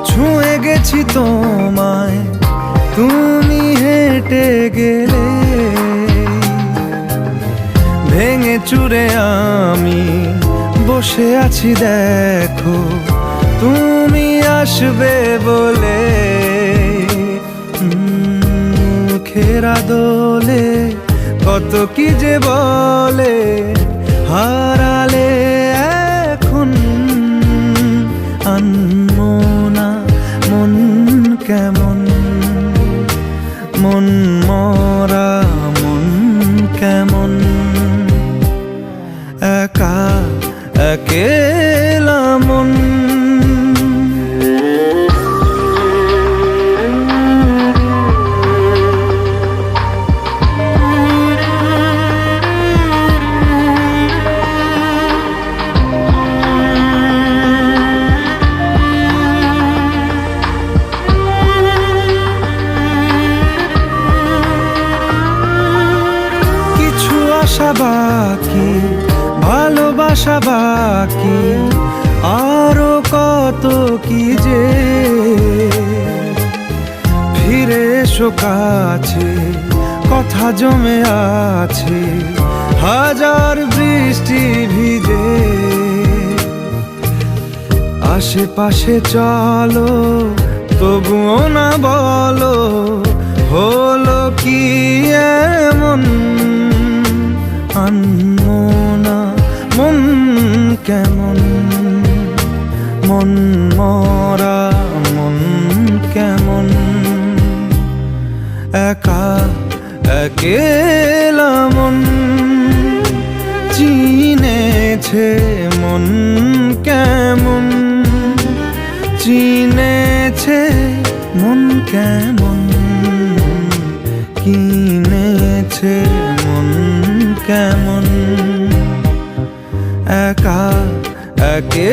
ছুঁয়ে গেছি তোমায়, তুমি হেঁটে গেলে। ভেঙে চুরে আমি বসে আছি দেখো, তুমি আসবে বলে। খেরা দোলে কত কি যে বলে, হারালে এখন আনমো না মন কেমন, মন মরা মন কেমন। একা একেলা মন। আশা বাকি, ভালোবাসা বাকি, আরো কত কি যে। ফিরে এসো কাছে, কথা জমে আছে হাজার বৃষ্টি ভিজে। আশেপাশে চলো তবুও না বলো, হলো কি এমন আনমো না মন কেমন, মন মরা মন কেমন। একা একেলা মন চিনেছে মন কেমন, চিনেছে মন কেমন, কিনেছে মন কেমন। একা একে